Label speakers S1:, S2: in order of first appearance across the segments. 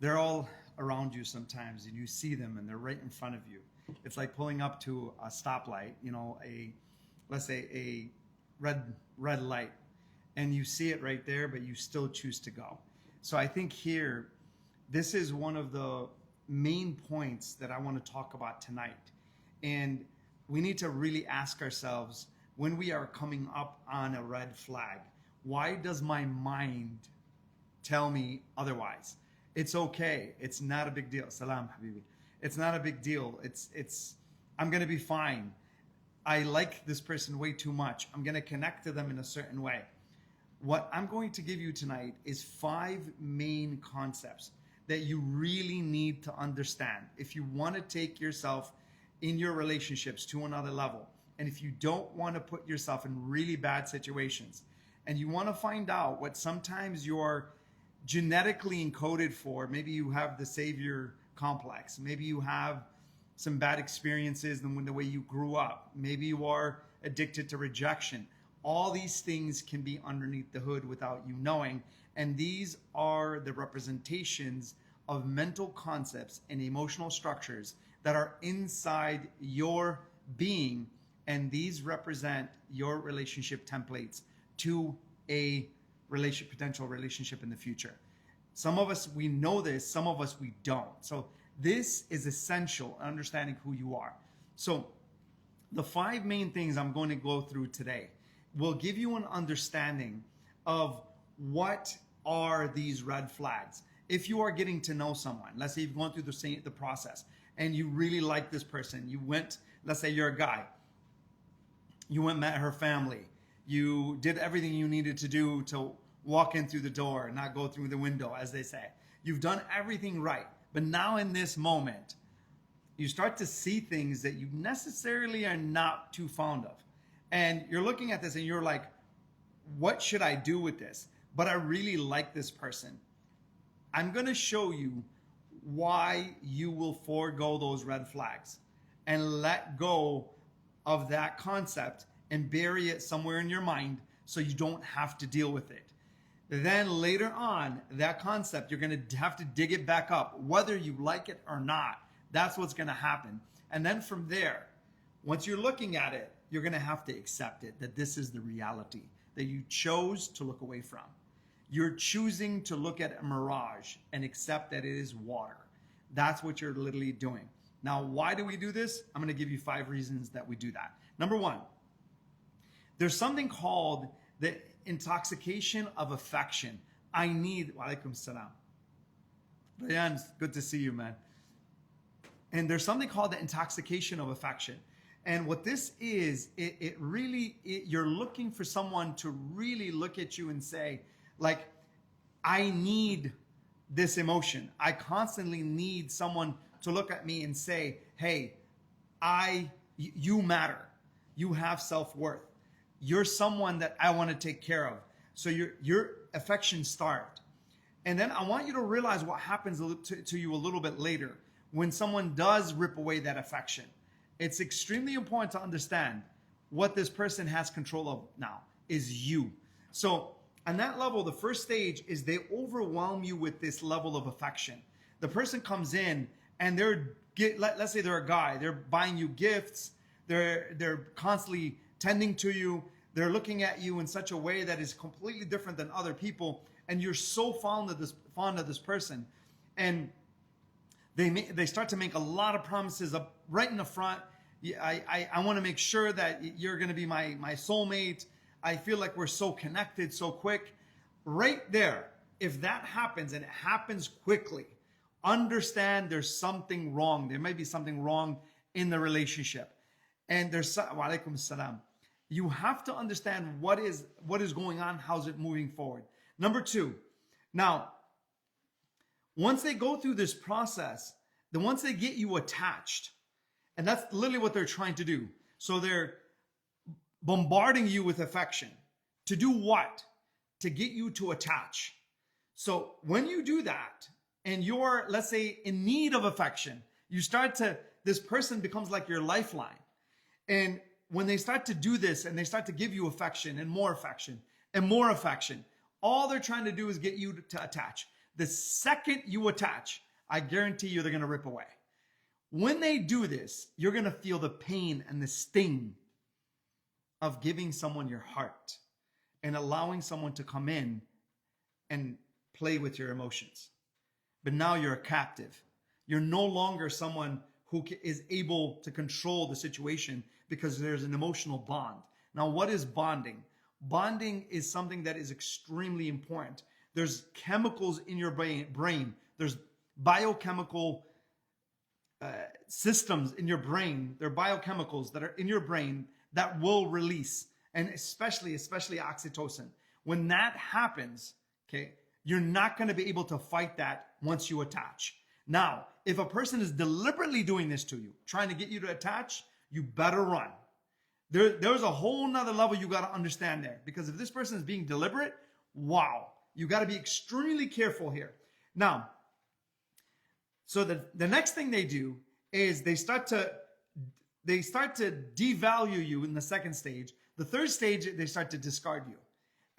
S1: they're all around you sometimes, and you see them, and they're right in front of you. It's like pulling up to a stoplight, let's say a red light, and you see it right there, but you still choose to go. So I think here, this is one of the main points that I want to talk about tonight. And we need to really ask ourselves, when we are coming up on a red flag, why does my mind tell me otherwise? It's okay. It's not a big deal. Salam, habibi. It's not a big deal. I'm going to be fine. I like this person way too much. I'm going to connect to them in a certain way. What I'm going to give you tonight is 5 main concepts that you really need to understand if you want to take yourself in your relationships to another level. And if you don't want to put yourself in really bad situations, and you want to find out what sometimes you're genetically encoded for. Maybe you have the savior complex. Maybe you have some bad experiences in the way you grew up. Maybe you are addicted to rejection. All these things can be underneath the hood without you knowing. And these are the representations of mental concepts and emotional structures that are inside your being. And these represent your relationship templates to a potential relationship in the future. Some of us, we know this. Some of us, we don't. So this is essential, understanding who you are. So the 5 main things I'm going to go through today will give you an understanding of what are these red flags. If you are getting to know someone, let's say you've gone through the process and you really like this person. You went, let's say you're a guy. You went and met her family. You did everything you needed to do to walk in through the door, not go through the window, as they say. You've done everything right. But now in this moment, you start to see things that you necessarily are not too fond of. And you're looking at this and you're like, what should I do with this? But I really like this person. I'm going to show you why you will forego those red flags and let go of that concept and bury it somewhere in your mind so you don't have to deal with it. Then later on, that concept, you're going to have to dig it back up, whether you like it or not. That's what's going to happen. And then from there, once you're looking at it, you're going to have to accept it, that this is the reality that you chose to look away from. You're choosing to look at a mirage and accept that it is water. That's what you're literally doing. Now, why do we do this? I'm going to give you 5 reasons that we do that. Number 1, there's something called the intoxication of affection. I need, wa alaikum salam. Rayan, good to see you, man. And there's something called the intoxication of affection. And what this is, you're looking for someone to really look at you and say, like, I need this emotion. I constantly need someone to look at me and say, hey, you matter. You have self-worth. You're someone that I want to take care of. So your affection starved. And then I want you to realize what happens to you a little bit later when someone does rip away that affection. It's extremely important to understand what this person has control of now is you. So on that level, the first stage is they overwhelm you with this level of affection. The person comes in and let's say they're a guy, they're buying you gifts, they're constantly tending to you, they're looking at you in such a way that is completely different than other people, and you're so fond of this person, and they start to make a lot of promises up right in the front. I want to make sure that you're going to be my soulmate. I feel like we're so connected so quick. Right there, if that happens, and it happens quickly, understand there's something wrong. There may be something wrong in the relationship. And there's, wa alaikum salam. You have to understand what is going on, how's it moving forward. Number 2, now, once they go through this process, then once they get you attached, and that's literally what they're trying to do. So they're bombarding you with affection. To do what? To get you to attach. So when you do that, and you're, let's say, in need of affection, this person becomes like your lifeline. And when they start to do this and they start to give you affection and more affection and more affection, all they're trying to do is get you to attach. The second you attach, I guarantee you they're going to rip away. When they do this, you're going to feel the pain and the sting of giving someone your heart and allowing someone to come in and play with your emotions. But now you're a captive. You're no longer someone who is able to control the situation because there's an emotional bond. Now, what is bonding? Bonding is something that is extremely important. There's chemicals in your brain. There's biochemical systems in your brain. There are biochemicals that are in your brain that will release, and especially oxytocin. When that happens, okay, you're not going to be able to fight that once you attach. Now, if a person is deliberately doing this to you, trying to get you to attach, you better run. There's a whole nother level you got to understand there, because if this person is being deliberate, wow, you got to be extremely careful here. Now, so the next thing they do is they start to devalue you in the second stage. The third stage, they start to discard you,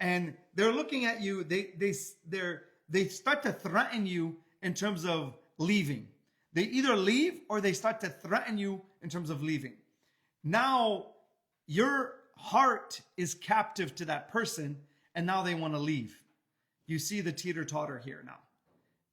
S1: and they're looking at you. They start to threaten you in terms of leaving. They either leave or they start to threaten you in terms of leaving. Now your heart is captive to that person, and now they want to leave. You see the teeter-totter here now.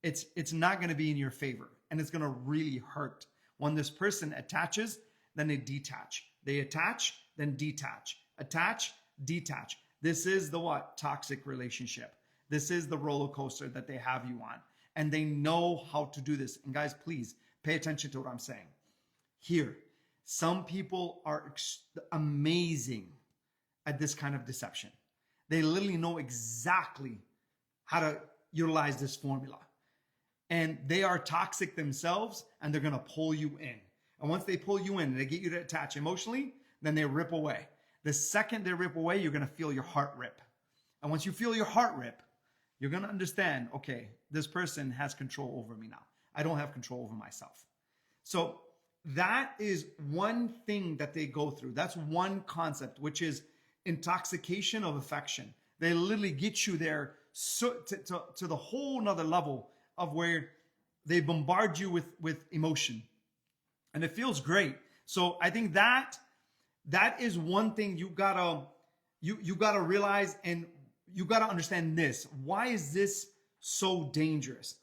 S1: It's not going to be in your favor, and it's going to really hurt. When this person attaches, then they detach. They attach, then detach. Attach, detach. This is the what? Toxic relationship. This is the roller coaster that they have you on. And they know how to do this. And guys, please pay attention to what I'm saying. Here, some people are amazing at this kind of deception. They literally know exactly how to utilize this formula. And they are toxic themselves, and they're going to pull you in. And once they pull you in and they get you to attach emotionally, then they rip away. The second they rip away, you're going to feel your heart rip. And once you feel your heart rip, you're going to understand, okay, this person has control over me now. I don't have control over myself. So that is one thing that they go through. That's one concept, which is intoxication of affection. They literally get you there to the whole nother level of where they bombard you with emotion. And it feels great. So I think that is one thing you gotta realize, and you gotta understand this. Why is this so dangerous?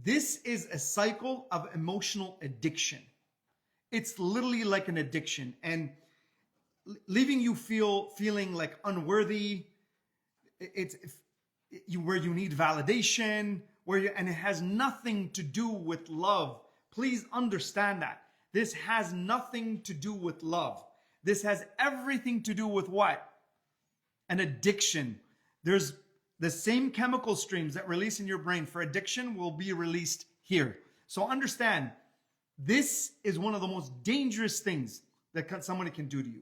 S1: This is a cycle of emotional addiction. It's literally like an addiction, and leaving you feeling like unworthy. Where you need validation, and it has nothing to do with love. Please understand that. This has nothing to do with love. This has everything to do with what? An addiction. There's the same chemical streams that release in your brain for addiction will be released here. So understand, this is one of the most dangerous things that somebody can do to you.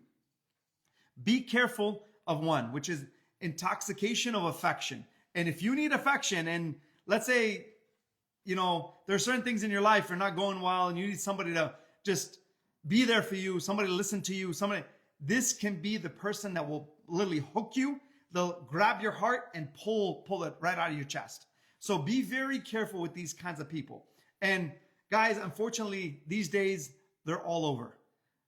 S1: Be careful of one, which is intoxication of affection. And if you need affection, and let's say, there are certain things in your life are not going well, and you need somebody to just be there for you, somebody to listen to you, this can be the person that will literally hook you. They'll grab your heart and pull it right out of your chest. So be very careful with these kinds of people. And guys, unfortunately, these days, they're all over.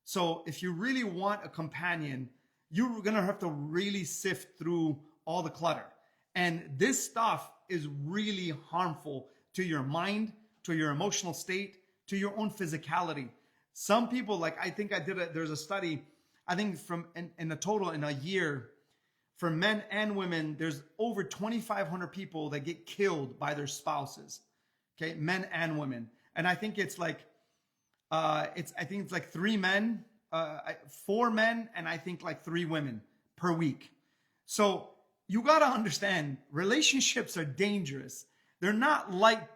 S1: So if you really want a companion, you're going to have to really sift through all the clutter. And this stuff is really harmful to your mind, to your emotional state, to your own physicality. Some people, there's a study, I think in a total in a year, for men and women, there's over 2,500 people that get killed by their spouses. Okay, men and women. And I think it's like 3 men, 4 men, and I think like 3 women per week. So you got to understand, relationships are dangerous. They're not like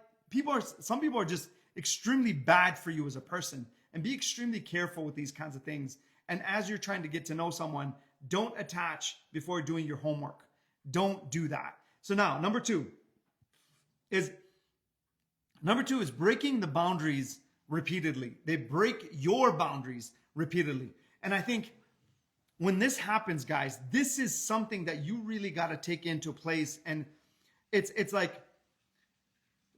S1: some people are just extremely bad for you as a person, and be extremely careful with these kinds of things. And as you're trying to get to know someone, don't attach before doing your homework. Don't do that. So now, number two is breaking the boundaries repeatedly. They break your boundaries repeatedly. And I think when this happens, guys, this is something that you really got to take into place. And it's like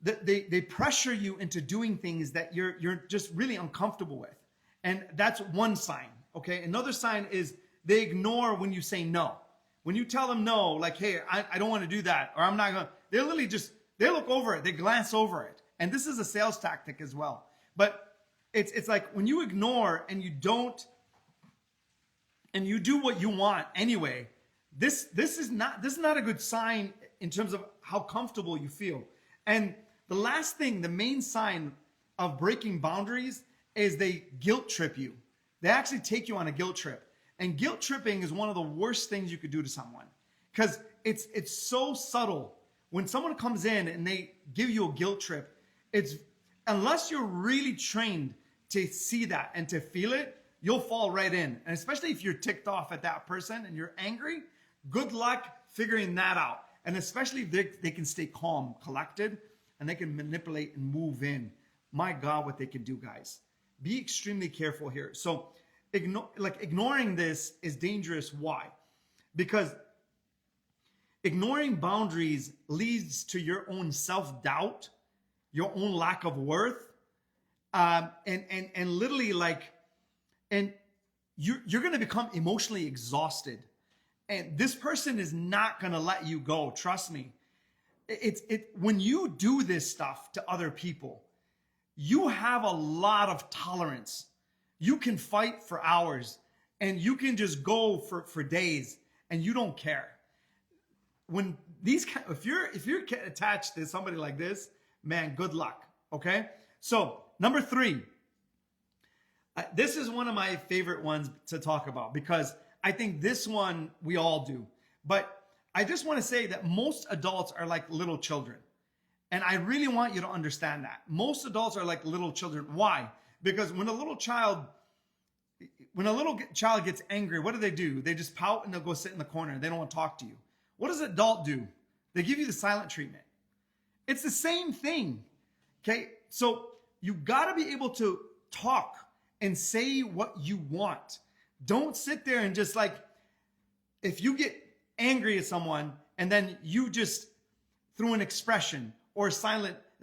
S1: they pressure you into doing things that you're just really uncomfortable with. And that's one sign, okay? Another sign is they ignore when you say no. When you tell them no, like, hey, I don't want to do that, or I'm not going to, they literally just, they look over it, they glance over it. And this is a sales tactic as well. But it's like when you ignore and you don't, and you do what you want anyway, this is not a good sign in terms of how comfortable you feel. And the last thing, the main sign of breaking boundaries is they guilt trip you. They actually take you on a guilt trip. And guilt tripping is one of the worst things you could do to someone, because it's so subtle. When someone comes in and they give you a guilt trip, it's, unless you're really trained to see that and to feel it, you'll fall right in. And especially if you're ticked off at that person and you're angry, good luck figuring that out. And especially if they can stay calm, collected, and they can manipulate and move in. My God, what they can do, guys. Be extremely careful here. So ignoring this is dangerous. Why? Because ignoring boundaries leads to your own self-doubt, your own lack of worth, and literally and you're going to become emotionally exhausted. And this person is not going to let you go. Trust me. When you do this stuff to other people, you have a lot of tolerance. You can fight for hours and you can just go for days and you don't care. When if you're attached to somebody like this, man, good luck. Okay. So number 3, this is one of my favorite ones to talk about, because I think this one we all do. But I just want to say that most adults are like little children. And I really want you to understand that. Most adults are like little children. Why? Because when a little child gets angry, what do? They just pout and they'll go sit in the corner. They don't want to talk to you. What does an adult do? They give you the silent treatment. It's the same thing. Okay? So you got to be able to talk and say what you want. Don't sit there and just if you get angry at someone and then you just, through an expression or a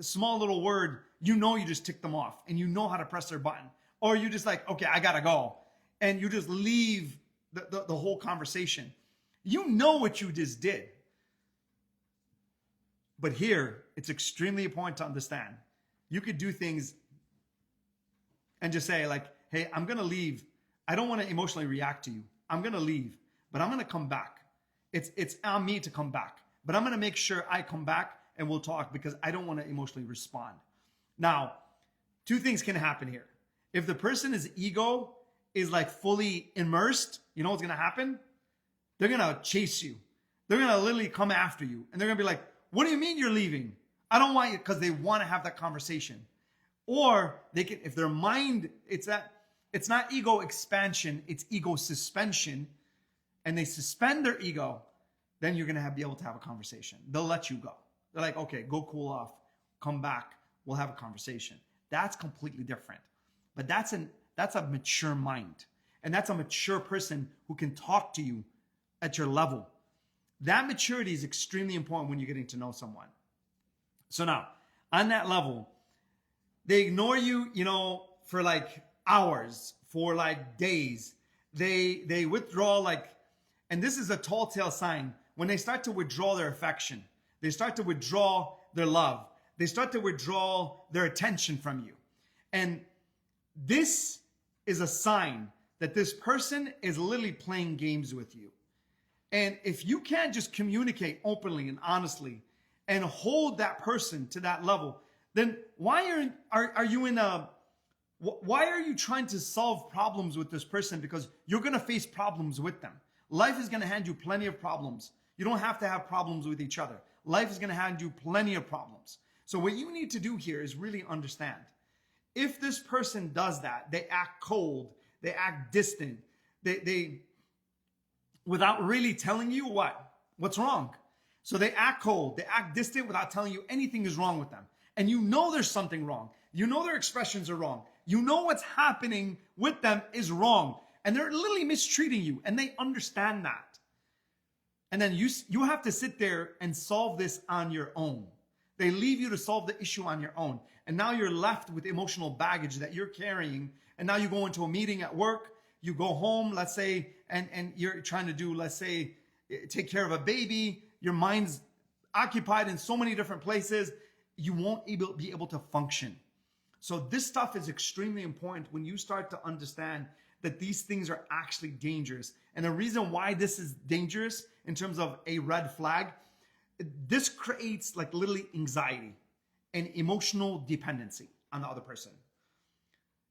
S1: small little word, you just tick them off and you know how to press their button. Or you just okay, I gotta go. And you just leave the whole conversation. You know what you just did. But here, it's extremely important to understand. You could do things and just say hey, I'm gonna leave. I don't want to emotionally react to you. I'm gonna leave, but I'm gonna come back. It's on me to come back, but I'm gonna make sure I come back and we'll talk, because I don't want to emotionally respond. Now, 2 things can happen here. If the person's ego is fully immersed, you know what's gonna happen? They're gonna chase you. They're gonna literally come after you, and they're gonna be like, "What do you mean you're leaving? I don't want you," because they want to have that conversation. Or they can, if their mind, it's not ego expansion, it's ego suspension, and they suspend their ego, then you're gonna be able to have a conversation. They'll let you go. They're like, okay, go cool off, come back, we'll have a conversation. That's completely different. But that's a mature mind. And that's a mature person who can talk to you at your level. That maturity is extremely important when you're getting to know someone. So now, on that level, they ignore you, for hours, for days. They withdraw and this is a tall tale sign. When they start to withdraw their affection, they start to withdraw their love, they start to withdraw their attention from you. And this is a sign that this person is literally playing games with you. And if you can't just communicate openly and honestly and hold that person to that level, then why are you trying to solve problems with this person? Because you're going to face problems with them. Life is going to hand you plenty of problems. You don't have to have problems with each other. Life is going to hand you plenty of problems. So what you need to do here is really understand. If this person does that, they act cold, they act distant, they without really telling you what's wrong. So they act cold, they act distant without telling you anything is wrong with them. And you know there's something wrong. You know their expressions are wrong. You know what's happening with them is wrong. And they're literally mistreating you, and they understand that. And then you have to sit there and solve this on your own. They leave you to solve the issue on your own. And now you're left with emotional baggage that you're carrying. And now you go into a meeting at work, you go home, let's say, and you're trying to do, let's say, take care of a baby. Your mind's occupied in so many different places, you won't be able to function. So this stuff is extremely important when you start to understand that these things are actually dangerous. And the reason why this is dangerous in terms of a red flag, this creates like literally anxiety and emotional dependency on the other person.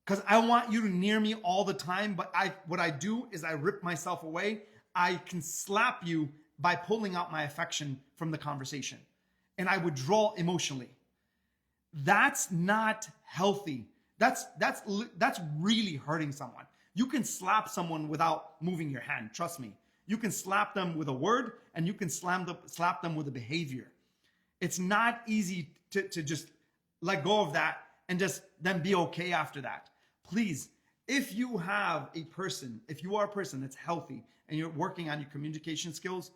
S1: Because I want you to near me all the time, but what I do is I rip myself away. I can slap you by pulling out my affection from the conversation. And I withdraw emotionally. That's not healthy. That's really hurting someone. You can slap someone without moving your hand. Trust me. You can slap them with a word, and you can slap them with a behavior. It's not easy to just let go of that and just then be okay after that. Please, if you are a person that's healthy and you're working on your communication skills,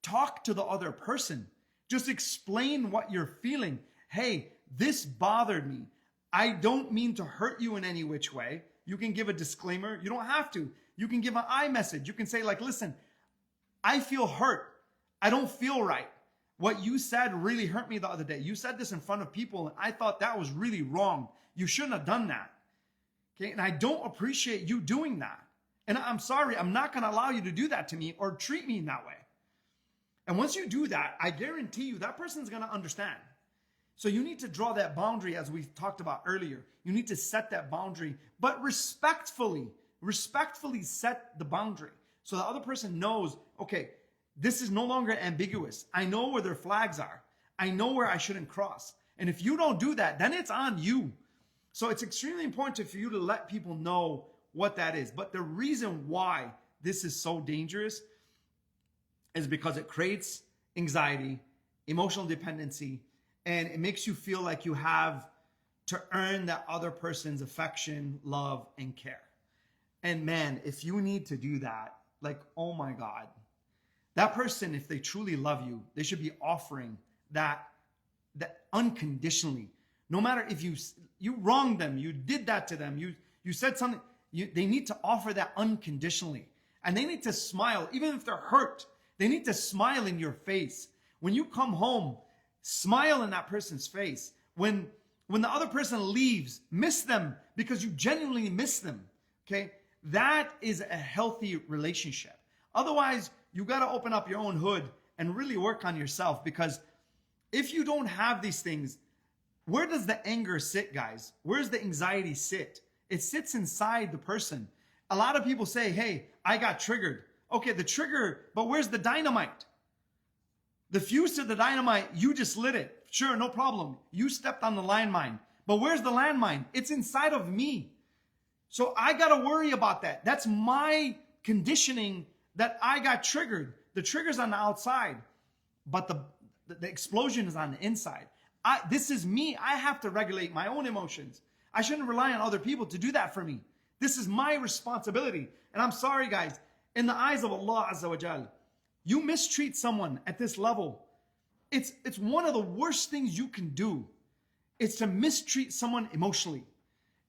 S1: talk to the other person. Just explain what you're feeling. Hey, this bothered me. I don't mean to hurt you in any which way. You can give a disclaimer. You don't have to. You can give an I message. You can say like, listen, I feel hurt. I don't feel right. What you said really hurt me the other day. You said this in front of people and I thought that was really wrong. You shouldn't have done that. Okay. And I don't appreciate you doing that. And I'm sorry, I'm not going to allow you to do that to me or treat me in that way. And once you do that, I guarantee you that person's going to understand. So you need to draw that boundary as we talked about earlier. You need to set that boundary, but respectfully set the boundary so the other person knows, okay, this is no longer ambiguous. I know where their flags are. I know where I shouldn't cross. And if you don't do that, then it's on you. So it's extremely important for you to let people know what that is. But the reason why this is so dangerous is because it creates anxiety, emotional dependency, and it makes you feel like you have to earn that other person's affection, love, and care. And man, if you need to do that, like, oh my God, that person, if they truly love you, they should be offering that unconditionally. No matter if you wronged them, you did that to them, you said something, they need to offer that unconditionally. And they need to smile, even if they're hurt. They need to smile in your face. When you come home, smile in that person's face. When the other person leaves, miss them because you genuinely miss them. Okay? That is a healthy relationship. Otherwise, you got to open up your own hood and really work on yourself, because if you don't have these things, where does the anger sit, guys? Where's the anxiety sit? It sits inside the person. A lot of people say, hey, I got triggered. Okay, the trigger, but where's the dynamite? The fuse to the dynamite, you just lit it. Sure, no problem. You stepped on the landmine. But where's the landmine? It's inside of me. So I got to worry about that. That's my conditioning that I got triggered. The trigger's on the outside, but the explosion is on the inside. This is me. I have to regulate my own emotions. I shouldn't rely on other people to do that for me. This is my responsibility. And I'm sorry, guys, in the eyes of Allah Azza wa Jal, you mistreat someone at this level, it's one of the worst things you can do. It's to mistreat someone emotionally.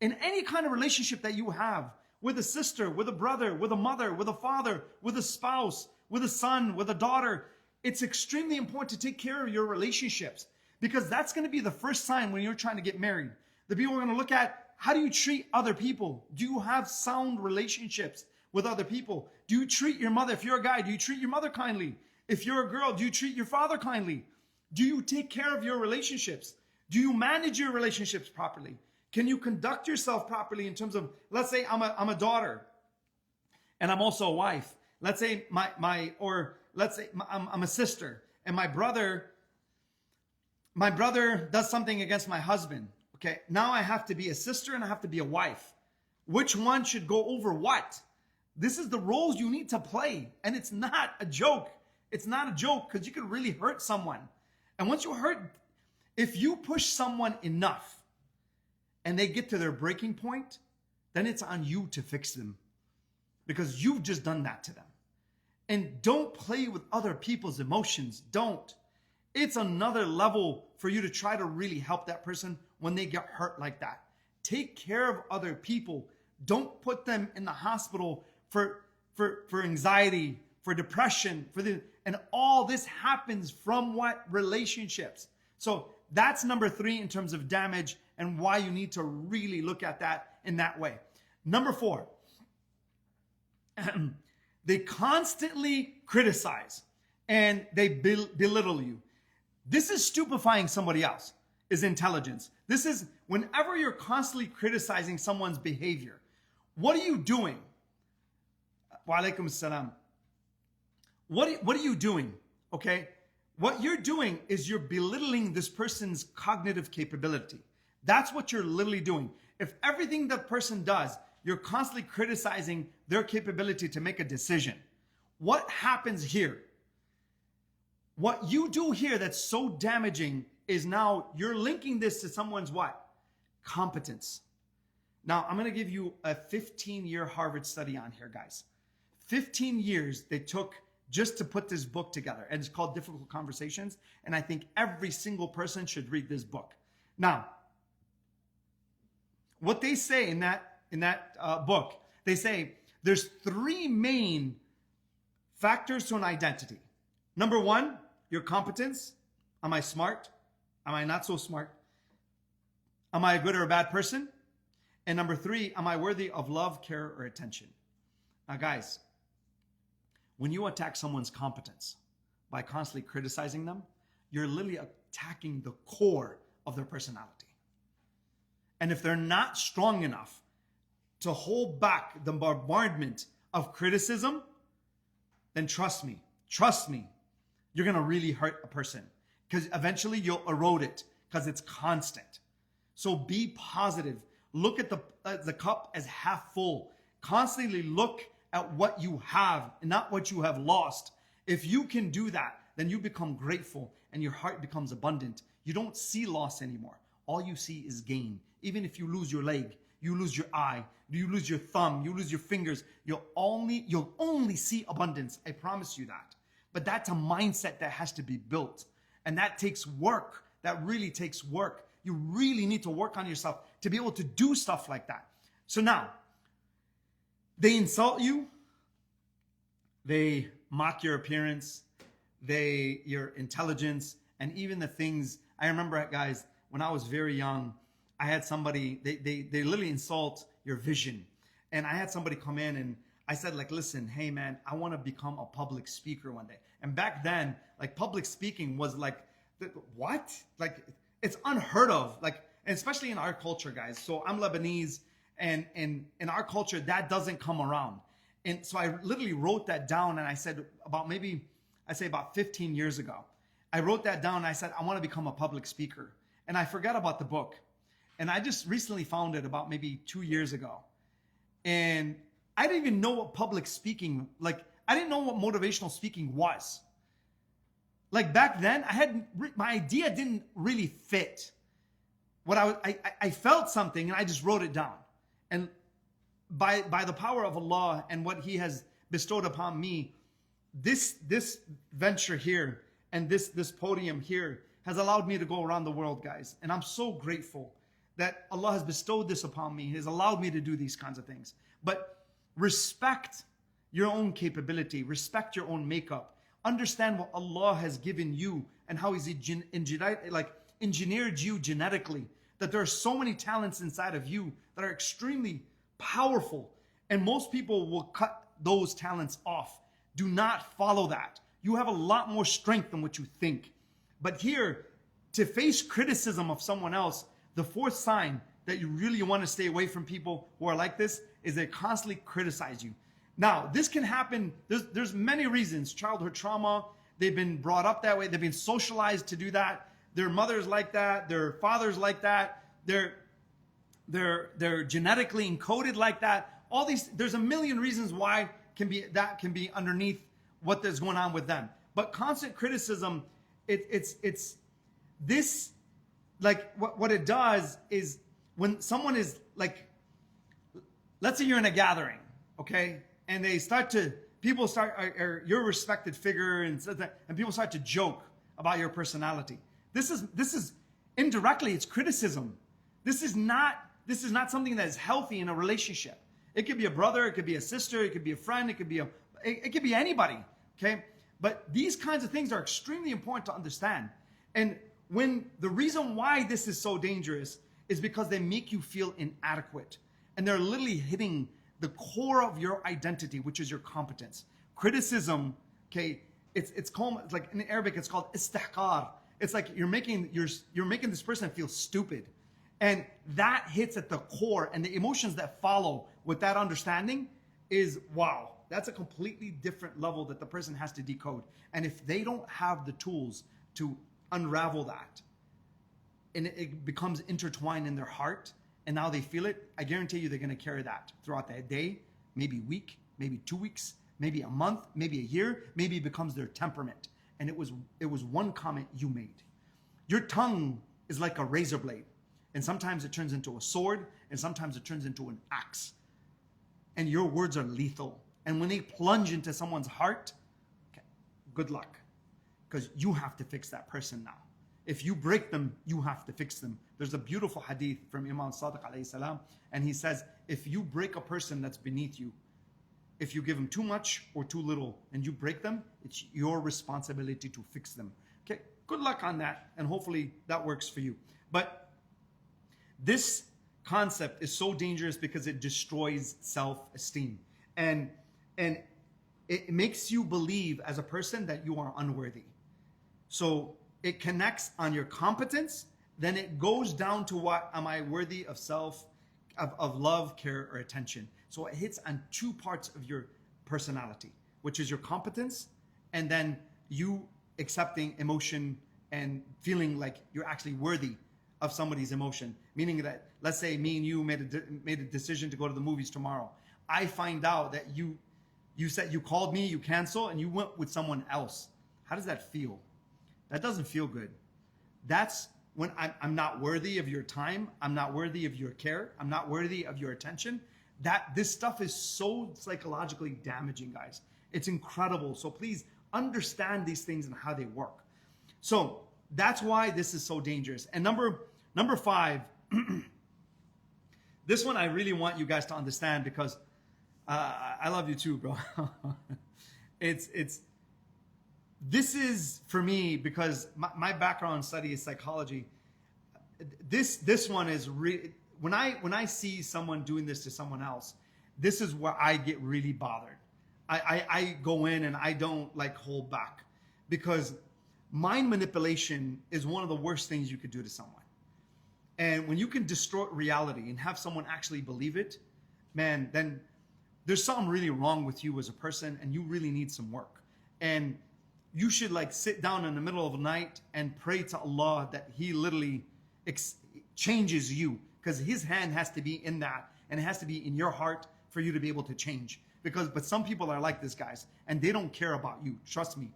S1: In any kind of relationship that you have, with a sister, with a brother, with a mother, with a father, with a spouse, with a son, with a daughter, it's extremely important to take care of your relationships, because that's going to be the first sign when you're trying to get married. The people are going to look at, how do you treat other people? Do you have sound relationships with other people? Do you treat your mother? If you're a guy, do you treat your mother kindly? If you're a girl, do you treat your father kindly? Do you take care of your relationships? Do you manage your relationships properly? Can you conduct yourself properly in terms of, let's say I'm a daughter and I'm also a wife. Let's say I'm a sister, and my brother does something against my husband. Okay, now I have to be a sister and I have to be a wife. Which one should go over what? This is the roles you need to play. And it's not a joke. It's not a joke, because you could really hurt someone. And once you hurt, if you push someone enough and they get to their breaking point, then it's on you to fix them, because you've just done that to them. And don't play with other people's emotions. Don't. It's another level for you to try to really help that person when they get hurt like that. Take care of other people. Don't put them in the hospital for anxiety, for depression, and all this happens from what? Relationships. So that's number 3 in terms of damage and why you need to really look at that in that way. Number 4, they constantly criticize and they belittle you. This is stupefying somebody else, is intelligence. This is whenever you're constantly criticizing someone's behavior. What are you doing? Wa alaikum salam. What are you doing? Okay? What you're doing is you're belittling this person's cognitive capability. That's what you're literally doing. If everything that person does, you're constantly criticizing their capability to make a decision. What happens here? What you do here that's so damaging is now you're linking this to someone's what? Competence. Now, I'm going to give you a 15-year Harvard study on here, guys. 15 years they took just to put this book together, and it's called Difficult Conversations, and I think every single person should read this book. Now, what they say in that book, they say there's 3 main factors to an identity. Number 1, your competence. Am I smart? Am I not so smart? Am I a good or a bad person? And number 3, am I worthy of love, care, or attention? Now, guys, when you attack someone's competence by constantly criticizing them, you're literally attacking the core of their personality. And if they're not strong enough to hold back the bombardment of criticism, then trust me, you're going to really hurt a person, because eventually you'll erode it because it's constant. So be positive. Look at the cup as half full. Constantly look at what you have and not what you have lost. If you can do that, then you become grateful and your heart becomes abundant. You don't see loss anymore. All you see is gain. Even if you lose your leg, you lose your eye, you lose your thumb, you lose your fingers, you'll only see abundance. I promise you that. But that's a mindset that has to be built. And that takes work. That really takes work. You really need to work on yourself to be able to do stuff like that. So now, they insult you. They mock your appearance. Your intelligence, and even the things. I remember, guys, when I was very young, I had somebody, they literally insult your vision. And I had somebody come in and I said, like, listen, hey man, I want to become a public speaker one day. And back then, like, public speaking was like, what? Like, it's unheard of. Like, and especially in our culture, guys. So I'm Lebanese, and in our culture, that doesn't come around. And so I literally wrote that down, and I said about 15 years ago, I wrote that down and I said, I want to become a public speaker. And I forgot about the book. And I just recently found it about maybe 2 years ago. And I didn't even know what public speaking, like, I didn't know what motivational speaking was. Like, back then, my idea didn't really fit. I felt something and I just wrote it down. And by the power of Allah and what He has bestowed upon me, this venture here and this podium here has allowed me to go around the world, guys. And I'm so grateful that Allah has bestowed this upon me. He has allowed me to do these kinds of things. But respect your own capability. Respect your own makeup. Understand what Allah has given you and how He's engineered you genetically. That there are so many talents inside of you that are extremely powerful. And most people will cut those talents off. Do not follow that. You have a lot more strength than what you think. But here, to face criticism of someone else, the fourth sign that you really want to stay away from people who are like this is they constantly criticize you. Now, this can happen. There's many reasons. Childhood trauma. They've been brought up that way. They've been socialized to do that. Their mothers like that. Their fathers like that. They're genetically encoded like that. All these. There's a million reasons why that can be underneath what is going on with them. But constant criticism, it's this, like, what it does is when someone is like, let's say you're in a gathering, okay, and people start, or you're a respected figure, and people start to joke about your personality. This is indirectly, it's criticism. This is not something that is healthy in a relationship. It could be a brother, it could be a sister, it could be a friend, it could be anybody, okay? But these kinds of things are extremely important to understand. And when the reason why this is so dangerous is because they make you feel inadequate. And they're literally hitting the core of your identity, which is your competence. Criticism, okay, it's called, like in Arabic, it's called istihqar. It's like you're making this person feel stupid. And that hits at the core, and the emotions that follow with that understanding is, wow, that's a completely different level that the person has to decode. And if they don't have the tools to unravel that, and it becomes intertwined in their heart, and now they feel it, I guarantee you they're going to carry that throughout the day, maybe week, maybe 2 weeks, maybe a month, maybe a year, maybe it becomes their temperament. And it was one comment you made. Your tongue is like a razor blade. And sometimes it turns into a sword, and sometimes it turns into an axe. And your words are lethal. And when they plunge into someone's heart, okay, good luck. Because you have to fix that person now. If you break them, you have to fix them. There's a beautiful hadith from Imam Sadiq alayhi salam, and he says, if you break a person that's beneath you, if you give them too much or too little, and you break them, it's your responsibility to fix them. Okay, good luck on that, and hopefully that works for you. But this concept is so dangerous because it destroys self-esteem. And it makes you believe as a person that you are unworthy. So it connects on your competence, then it goes down to what am I worthy of of love, care, or attention. So it hits on two parts of your personality, which is your competence, and then you accepting emotion and feeling like you're actually worthy of somebody's emotion. Meaning that, let's say me and you made a decision to go to the movies tomorrow. I find out that you said, you called me, you canceled, and you went with someone else. How does that feel? That doesn't feel good. That's when I'm not worthy of your time. I'm not worthy of your care. I'm not worthy of your attention. This stuff is so psychologically damaging, guys. It's incredible. So please understand these things and how they work. So that's why this is so dangerous. And number 5, this one I really want you guys to understand, because I love you too, bro. This is for me, because my background study is psychology. This one is really, when I see someone doing this to someone else, this is where I get really bothered. I go in and I don't like hold back, because mind manipulation is one of the worst things you could do to someone. And when you can distort reality and have someone actually believe it, man, then there's something really wrong with you as a person, and you really need some work. And you should like sit down in the middle of the night and pray to Allah that He literally changes you, because His hand has to be in that, and it has to be in your heart for you to be able to change. But some people are like this, guys, and they don't care about you. Trust me.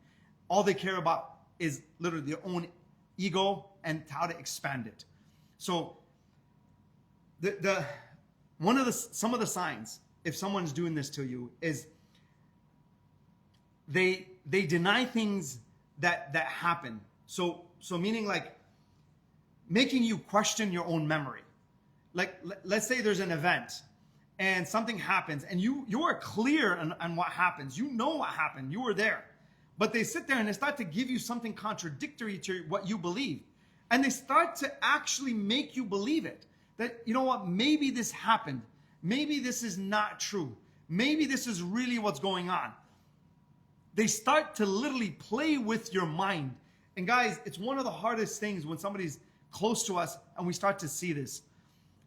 S1: All they care about is literally their own ego and how to expand it. So some of the signs, if someone's doing this to you, is they deny things that happen. So meaning like making you question your own memory. Like let's say there's an event and something happens, and you are clear on what happens. You know what happened. You were there. But they sit there and they start to give you something contradictory to what you believe. And they start to actually make you believe it. That, you know what, maybe this happened. Maybe this is not true. Maybe this is really what's going on. They start to literally play with your mind. And guys, it's one of the hardest things when somebody's close to us and we start to see this.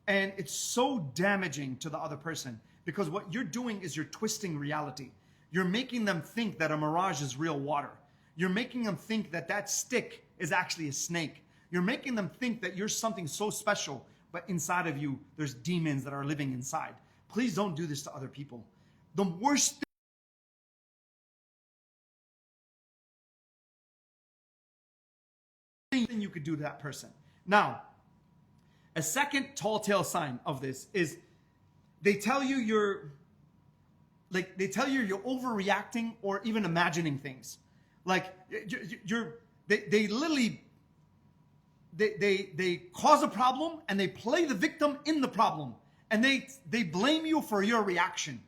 S1: And it's so damaging to the other person, because what you're doing is you're twisting reality. You're making them think that a mirage is real water. You're making them think that that stick is actually a snake. You're making them think that you're something so special, but inside of you, there's demons that are living inside. Please don't do this to other people. The worst thing you could do to that person. Now, a second tall tale sign of this is they tell you you're overreacting or even imagining things. Like they literally they cause a problem and they play the victim in the problem, and they blame you for your reaction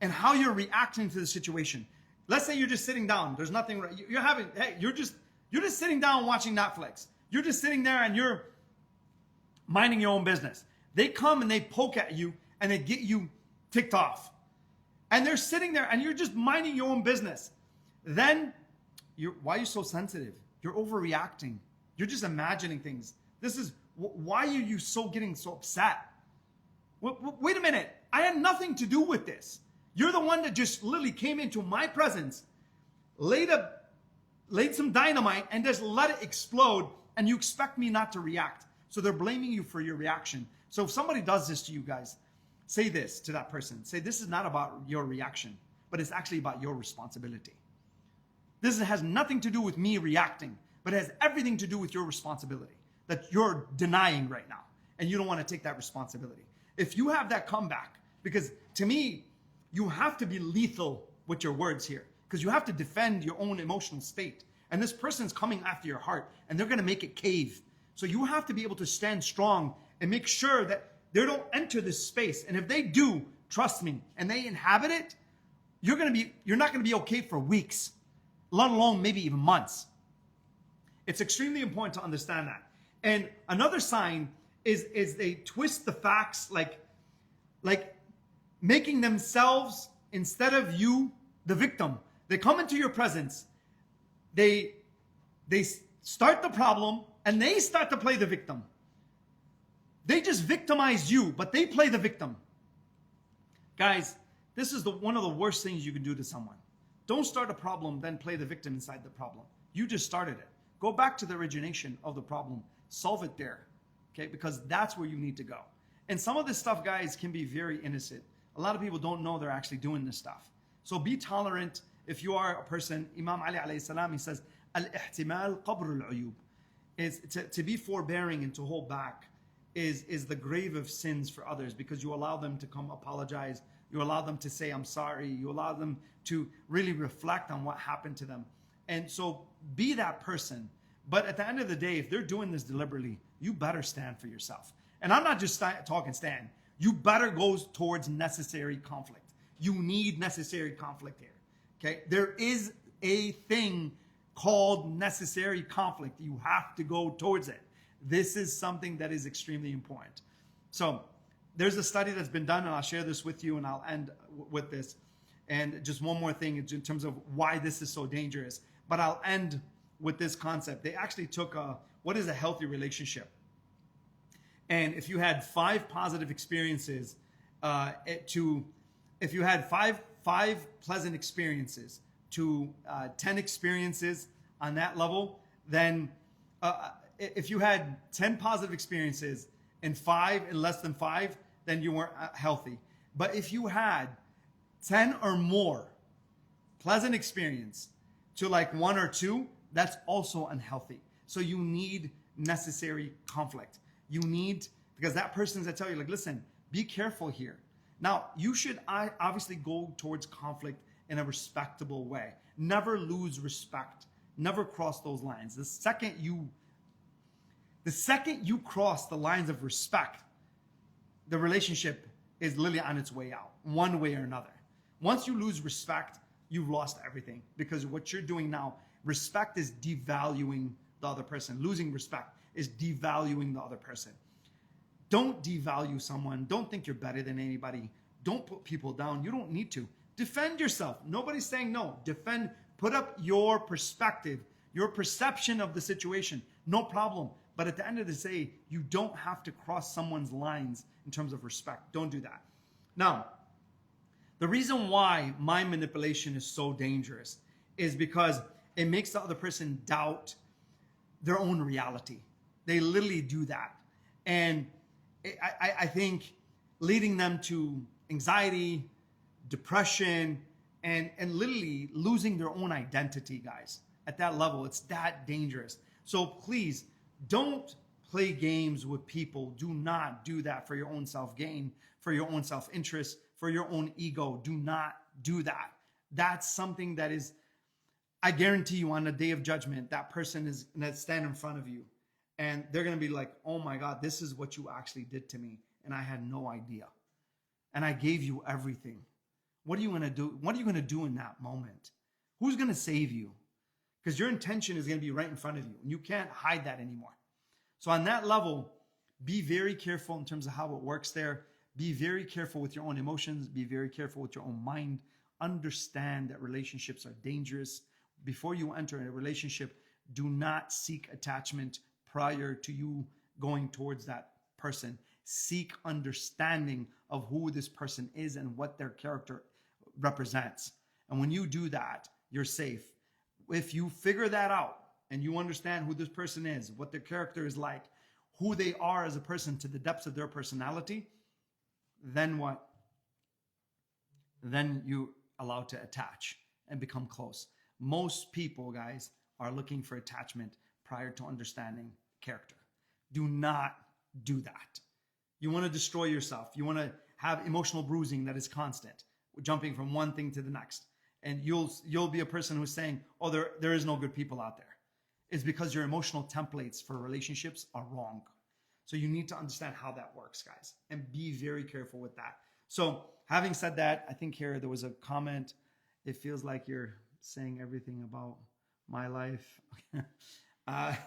S1: and how you're reacting to the situation. Let's say you're just sitting down. There's nothing. You're just sitting down watching Netflix. You're just sitting there and you're minding your own business. They come and they poke at you and they get you ticked off. And they're sitting there and you're just minding your own business. Then, why are you so sensitive? You're overreacting. You're just imagining things. Why are you getting so upset? Wait a minute. I had nothing to do with this. You're the one that just literally came into my presence, laid some dynamite and just let it explode, and you expect me not to react. So they're blaming you for your reaction. So if somebody does this to you guys, say this to that person. Say, this is not about your reaction, but it's actually about your responsibility. This has nothing to do with me reacting, but it has everything to do with your responsibility that you're denying right now, and you don't want to take that responsibility. If you have that comeback, because to me, you have to be lethal with your words here, because you have to defend your own emotional state. And this person's coming after your heart, and they're going to make it cave. So you have to be able to stand strong and make sure that they don't enter this space. And if they do, trust me, and they inhabit it, you're not going to be okay for weeks, let alone maybe even months. It's extremely important to understand that. And another sign is they twist the facts, like making themselves, instead of you, the victim. They come into your presence, they start the problem, and they start to play the victim. They just victimize you, but they play the victim. Guys, this is one of the worst things you can do to someone. Don't start a problem, then play the victim inside the problem. You just started it. Go back to the origination of the problem. Solve it there, okay? Because that's where you need to go. And some of this stuff, guys, can be very innocent. A lot of people don't know they're actually doing this stuff. So be tolerant. If you are a person, Imam Ali alayhi salam, he says, al-ihtimal qabr al-uyub, is to be forbearing and to hold back is the grave of sins for others, because you allow them to come apologize. You allow them to say, I'm sorry. You allow them to really reflect on what happened to them. And so be that person. But at the end of the day, if they're doing this deliberately, you better stand for yourself. And I'm not just talking stand. You better go towards necessary conflict. You need necessary conflict here. Okay? There is a thing called necessary conflict. You have to go towards it. This is something that is extremely important. So there's a study that's been done, and I'll share this with you, and I'll end with this. And just one more thing in terms of why this is so dangerous. But I'll end with this concept. They actually took what is a healthy relationship? And if you had 5 positive experiences, if you had five pleasant experiences to 10 experiences on that level, then if you had 10 positive experiences and 5 and less than 5, then you weren't healthy. But if you had 10 or more pleasant experience to like 1 or 2, that's also unhealthy. So you need necessary conflict. You need, because that person's, I tell you, like, listen, be careful here. Now, you should obviously go towards conflict in a respectable way. Never lose respect. Never cross those lines. The second you cross the lines of respect, the relationship is literally on its way out, one way or another. Once you lose respect, you've lost everything, because what you're doing now, respect is devaluing the other person. Losing respect is devaluing the other person. Don't devalue someone. Don't think you're better than anybody. Don't put people down. You don't need to. Defend yourself. Nobody's saying no. Defend. Put up your perspective, your perception of the situation. No problem. But at the end of the day, you don't have to cross someone's lines in terms of respect. Don't do that. Now, the reason why mind manipulation is so dangerous is because it makes the other person doubt their own reality. They literally do that. And I think leading them to anxiety, depression, and literally losing their own identity, guys. At that level, it's that dangerous. So please, don't play games with people. Do not do that for your own self-gain, for your own self-interest, for your own ego. Do not do that. That's something that is, I guarantee you, on the day of judgment, that person is going to stand in front of you And they're going to be like, oh my God, this is what you actually did to me. And I had no idea. And I gave you everything. What are you going to do? What are you going to do in that moment? Who's going to save you? Because your intention is going to be right in front of you. And you can't hide that anymore. So on that level, be very careful in terms of how it works there. Be very careful with your own emotions. Be very careful with your own mind. Understand that relationships are dangerous. Before you enter a relationship, do not seek attachment prior to you going towards that person. Seek understanding of who this person is and what their character represents. And when you do that, you're safe. If you figure that out and you understand who this person is, what their character is like, who they are as a person to the depths of their personality, then what? Then you allow to attach and become close. Most people, guys, are looking for attachment prior to understanding character. Do not do that. You want to destroy yourself. You want to have emotional bruising that is constant, jumping from one thing to the next. And you'll be a person who's saying, oh, there is no good people out there. It's because your emotional templates for relationships are wrong. So you need to understand how that works, guys, and be very careful with that. So having said that, I think here there was a comment. It feels like you're saying everything about my life. I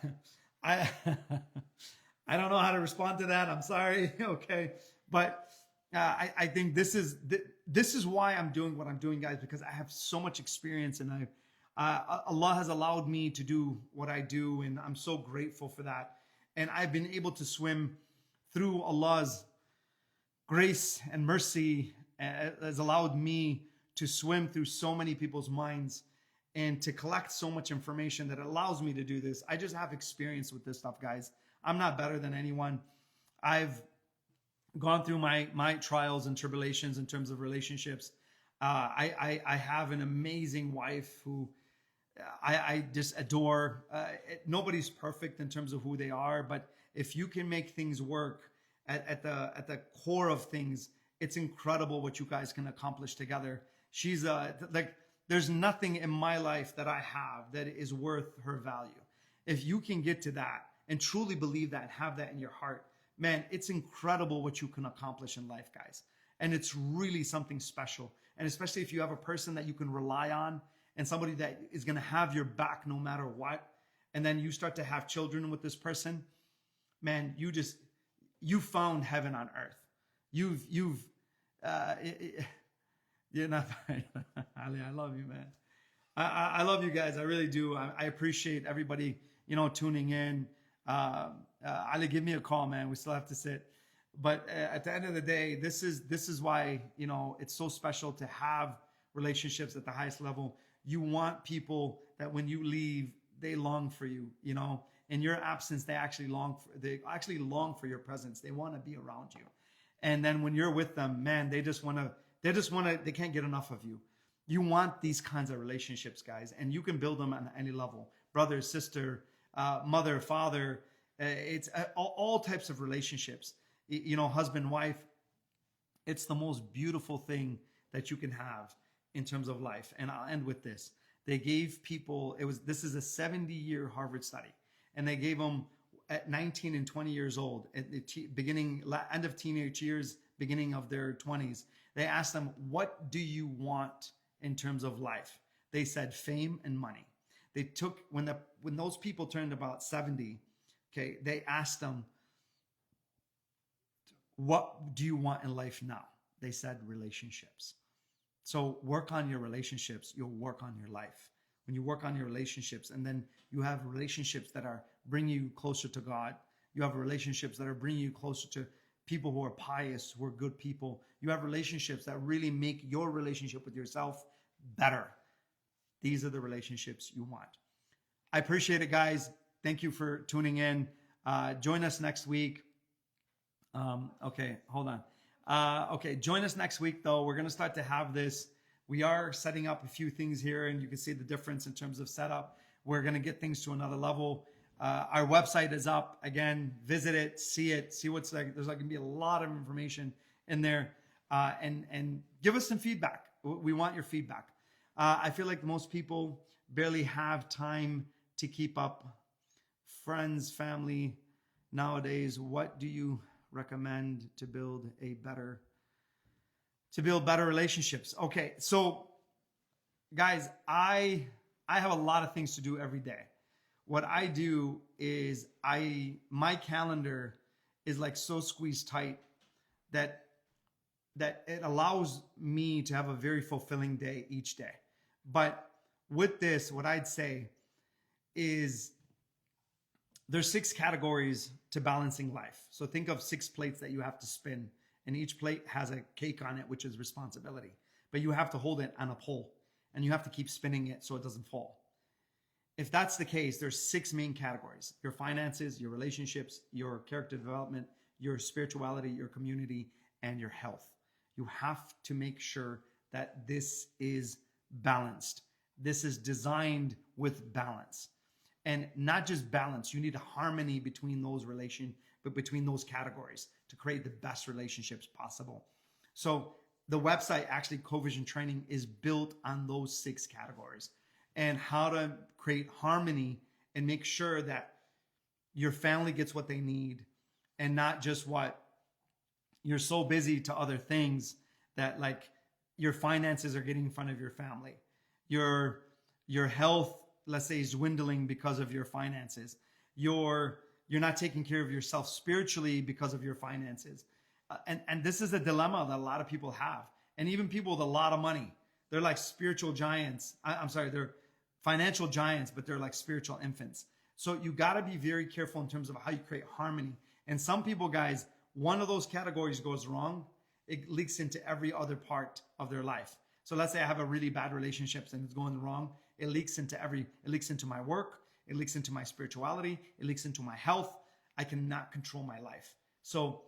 S1: I don't know how to respond to that. I'm sorry. Okay, but I think this is why I'm doing what I'm doing, guys, because I have so much experience, and Allah has allowed me to do what I do, and I'm so grateful for that. And I've been able to swim through Allah's grace and mercy. Has allowed me to swim through so many people's minds and to collect so much information that allows me to do this. I just have experience with this stuff, guys. I'm not better than anyone. I've gone through my trials and tribulations in terms of relationships. I have an amazing wife who I just adore. Nobody's perfect in terms of who they are, but if you can make things work at the core of things, it's incredible what you guys can accomplish together. She's like, there's nothing in my life that I have that is worth her value. If you can get to that and truly believe that and have that in your heart, man, it's incredible what you can accomplish in life, guys. And it's really something special. And especially if you have a person that you can rely on and somebody that is going to have your back no matter what. And then you start to have children with this person, man, you found heaven on earth. You're not Ali, I love you, man. I love you guys. I really do. I appreciate everybody, tuning in. Ali, give me a call, man. We still have to sit. But at the end of the day, this is why, it's so special to have relationships at the highest level. You want people that when you leave, they long for you, in your absence, they actually long for your presence. They want to be around you. And then when you're with them, man, they can't get enough of you. You want these kinds of relationships, guys, and you can build them on any level. Brother, sister, mother, father, it's all types of relationships, husband, wife. It's the most beautiful thing that you can have in terms of life. And I'll end with this. They gave people, this is a 70-year Harvard study, and they gave them at 19 and 20 years old, at the end of teenage years, beginning of their 20s, they asked them, what do you want in terms of life? They said fame and money. They took, when those people turned about 70, okay, they asked them, what do you want in life now? They said relationships. So work on your relationships, you'll work on your life. When you work on your relationships, and then you have relationships that are bringing you closer to God. You have relationships that are bringing you closer to people who are pious, who are good people. You have relationships that really make your relationship with yourself better. These are the relationships you want. I appreciate it, guys. Thank you for tuning in. Join us next week. Okay, hold on. Okay, join us next week, though. We're going to start to have this. We are setting up a few things here, and you can see the difference in terms of setup. We're going to get things to another level. Our website is up. Again, visit it, see what's like. There's going to be a lot of information in there. And give us some feedback. We want your feedback. I feel like most people barely have time to keep up friends, family, nowadays. What do you recommend to build better relationships? Okay, so guys, I have a lot of things to do every day. What I do is my calendar is like so squeezed tight that it allows me to have a very fulfilling day each day. But with this, what I'd say is there's 6 categories to balancing life. So think of 6 plates that you have to spin, and each plate has a cake on it, which is responsibility. But you have to hold it on a pole, and you have to keep spinning it so it doesn't fall. If that's the case, there's 6 main categories: your finances, your relationships, your character development, your spirituality, your community, and your health. You have to make sure that this is balanced. This is designed with balance. And not just balance, you need a harmony between between those categories to create the best relationships possible. So the website, actually, Covision Training, is built on those 6 categories and how to create harmony and make sure that your family gets what they need and not just what you're so busy to other things that, like, your finances are getting in front of your family. Your health, let's say, is dwindling because of your finances. You're not taking care of yourself spiritually because of your finances. And this is a dilemma that a lot of people have. And even people with a lot of money, they're like spiritual giants. They're financial giants, but they're like spiritual infants. So you got to be very careful in terms of how you create harmony. And some people, guys, one of those categories goes wrong, it leaks into every other part of their life. So let's say I have a really bad relationship and it's going wrong. It leaks into my work. It leaks into my spirituality. It leaks into my health. I cannot control my life. So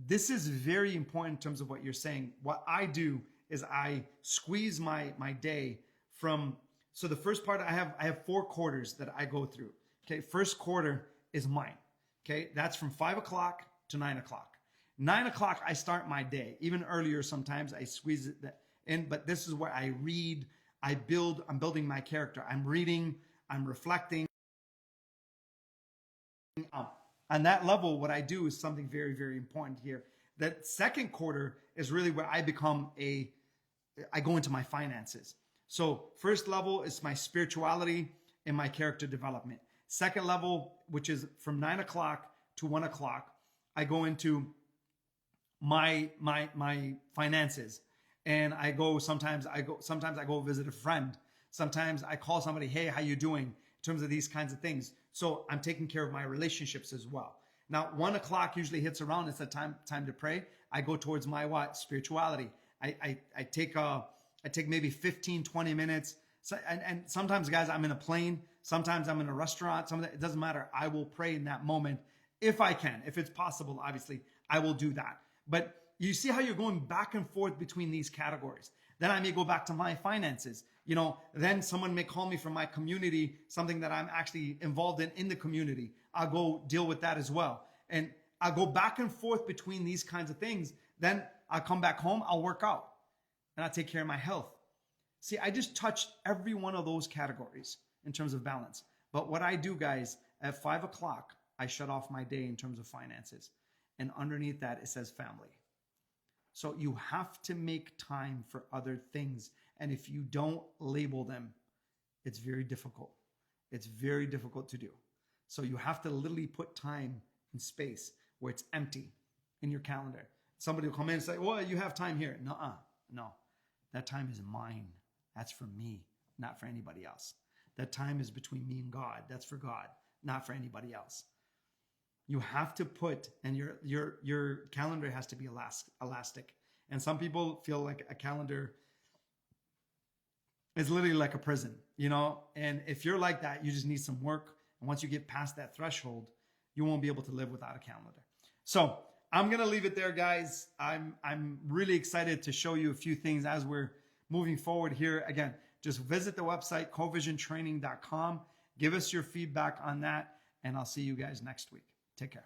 S1: this is very important in terms of what you're saying. What I do is I squeeze my day from, so the first part, I have 4 quarters that I go through. Okay, first quarter is mine. Okay, that's from 5 o'clock to 9 o'clock. 9 o'clock, I start my day. Even earlier, sometimes I squeeze it in, but this is where I read, I'm building my character. I'm reading, I'm reflecting. On that level, what I do is something very, very important here. That second quarter is really where I go into my finances. So first level is my spirituality and my character development. Second level, which is from 9 o'clock to 1 o'clock, I go into my finances. And sometimes I go visit a friend. Sometimes I call somebody, hey, how you doing? In terms of these kinds of things. So I'm taking care of my relationships as well. Now, 1 o'clock usually hits around. It's a time to pray. I go towards my spirituality. I take maybe 15, 20 minutes. So, and sometimes, guys, I'm in a plane. Sometimes I'm in a restaurant. It doesn't matter. I will pray in that moment if I can. If it's possible, obviously, I will do that. But you see how you're going back and forth between these categories. Then I may go back to my finances. Then someone may call me from my community, something that I'm actually involved in the community. I'll go deal with that as well. And I'll go back and forth between these kinds of things. Then I'll come back home, I'll work out, and I'll take care of my health. See, I just touched every one of those categories in terms of balance. But what I do, guys, at 5 o'clock, I shut off my day in terms of finances. And underneath that, it says family. So you have to make time for other things. And if you don't label them, it's very difficult. It's very difficult to do. So you have to literally put time and space where it's empty in your calendar. Somebody will come in and say, well, you have time here. Nuh-uh. No, that time is mine. That's for me, not for anybody else. That time is between me and God. That's for God, not for anybody else. You have to put, and your calendar has to be elastic. And some people feel like a calendar is literally like a prison, And if you're like that, you just need some work. And once you get past that threshold, you won't be able to live without a calendar. So I'm gonna leave it there, guys. I'm really excited to show you a few things as we're moving forward here. Again, just visit the website, covisiontraining.com. Give us your feedback on that, and I'll see you guys next week. Take care.